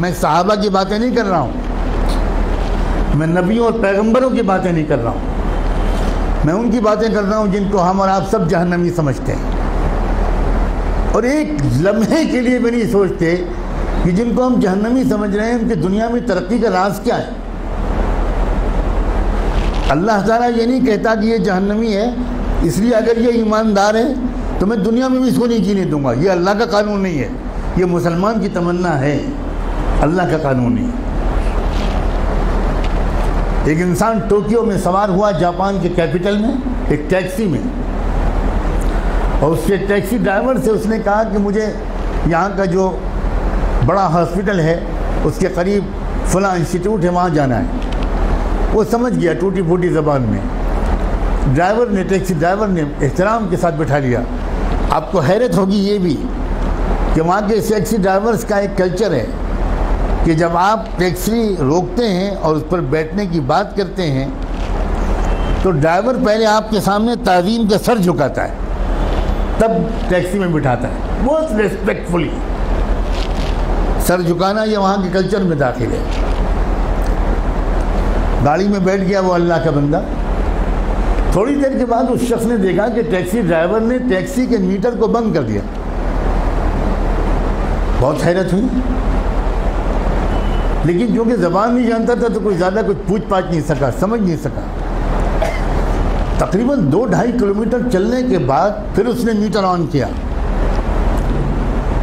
میں صحابہ کی باتیں نہیں کر رہا ہوں، میں نبیوں اور پیغمبروں کی باتیں نہیں کر رہا ہوں، میں ان کی باتیں کر رہا ہوں جن کو ہم اور آپ سب جہنمی سمجھتے ہیں، اور ایک لمحے کے لیے بھی نہیں سوچتے کہ جن کو ہم جہنمی سمجھ رہے ہیں ان کی دنیا میں ترقی کا راز کیا ہے۔ اللہ تعالیٰ یہ نہیں کہتا کہ یہ جہنمی ہے اس لیے اگر یہ ایماندار ہے تو میں دنیا میں بھی اس کو نہیں جینے دوں گا، یہ اللہ کا قانون نہیں ہے، یہ مسلمان کی تمنا ہے، اللہ کا قانون نہیں ہے۔ ایک انسان ٹوکیو میں سوار ہوا جاپان کے کیپٹل میں ایک ٹیکسی میں، اور اس کے ٹیکسی ڈرائیور سے اس نے کہا کہ مجھے یہاں کا جو بڑا ہاسپٹل ہے اس کے قریب فلاں انسٹیٹیوٹ ہے وہاں جانا ہے۔ وہ سمجھ گیا ٹوٹی پھوٹی زبان میں، ٹیکسی ڈرائیور نے احترام کے ساتھ بٹھا لیا۔ آپ کو حیرت ہوگی یہ بھی کہ وہاں کے ٹیکسی ڈرائیورز کا ایک کلچر ہے کہ جب آپ ٹیکسی روکتے ہیں اور اس پر بیٹھنے کی بات کرتے ہیں تو ڈرائیور پہلے آپ کے سامنے تعظیم کا سر جھکاتا ہے، تب ٹیکسی میں بٹھاتا ہے، بہت ریسپیکٹفلی۔ سر جھکانا یہ وہاں کے کلچر میں داخل ہے۔ گاڑی میں بیٹھ گیا وہ اللہ کا بندہ، تھوڑی دیر کے بعد اس شخص نے دیکھا کہ ٹیکسی ڈرائیور نے ٹیکسی کے میٹر کو بند کر دیا۔ بہت حیرت ہوئی، لیکن کیونکہ زبان نہیں جانتا تھا تو کوئی زیادہ کچھ پوچھ پاچھ نہیں سکا، سمجھ نہیں سکا۔ تقریباً 2-2.5 کلومیٹر چلنے کے بعد پھر اس نے میٹر آن کیا،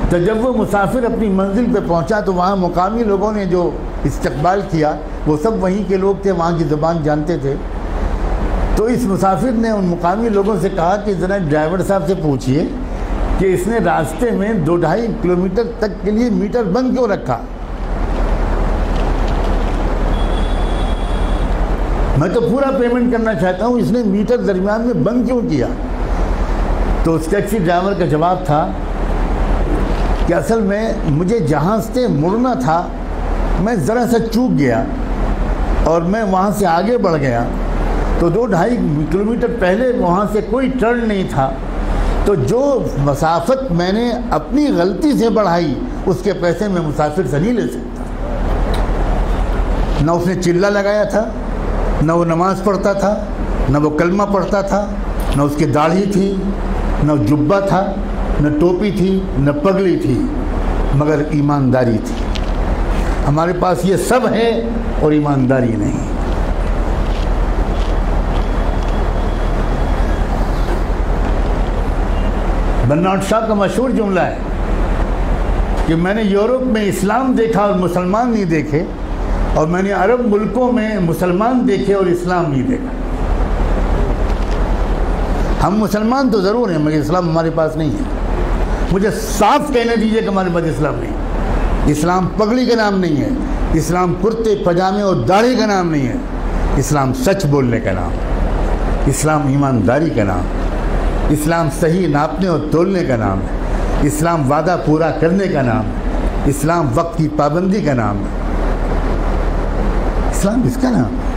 تو جب وہ مسافر اپنی منزل پہ پہنچا تو وہاں مقامی لوگوں نے جو استقبال کیا وہ سب وہیں کے لوگ تھے، وہاں کی زبان جانتے تھے۔ تو اس مسافر نے ان مقامی لوگوں سے کہا کہ ذرا ڈرائیور صاحب سے پوچھئے کہ اس نے راستے میں 2-2.5 کلومیٹر تک کے لیے میٹر بند کیوں رکھا؟ میں تو پورا پیمنٹ کرنا چاہتا ہوں، اس نے میٹر درمیان میں بند کیوں کیا؟ تو اس ٹیکسی ڈرائیور کا جواب تھا کہ اصل میں مجھے جہاں سے مڑنا تھا میں ذرا سا چوک گیا اور میں وہاں سے آگے بڑھ گیا، تو 2-2.5 کلومیٹر پہلے وہاں سے کوئی ٹرن نہیں تھا، تو جو مسافت میں نے اپنی غلطی سے بڑھائی اس کے پیسے میں مسافر سے نہیں لے سکتا۔ نہ اس نے چلہ لگایا تھا، نہ وہ نماز پڑھتا تھا، نہ وہ کلمہ پڑھتا تھا، نہ اس کی داڑھی تھی، نہ جبہ تھا، نہ ٹوپی تھی، نہ پگڑی تھی، مگر ایمانداری تھی۔ ہمارے پاس یہ سب ہے اور ایمانداری نہیں۔ برنارڈ شاہ کا مشہور جملہ ہے کہ میں نے یورپ میں اسلام دیکھا اور مسلمان نہیں دیکھے، اور میں نے عرب ملکوں میں مسلمان دیکھے اور اسلام نہیں دیکھا۔ ہم مسلمان تو ضرور ہیں مگر اسلام ہمارے پاس نہیں ہے۔ مجھے صاف کہنے دیجئے کہ ہمارے پاس اسلام نہیں ہے۔ اسلام پگڑی کا نام نہیں ہے، اسلام کرتے پجامے اور داڑھی کا نام نہیں ہے، اسلام سچ بولنے کا نام، اسلام ایمانداری کا نام، اسلام صحیح ناپنے اور تولنے کا نام ہے، اسلام وعدہ پورا کرنے کا نام ہے، اسلام وقت کی پابندی کا نام ہے، اسلام اس کا نام ہے۔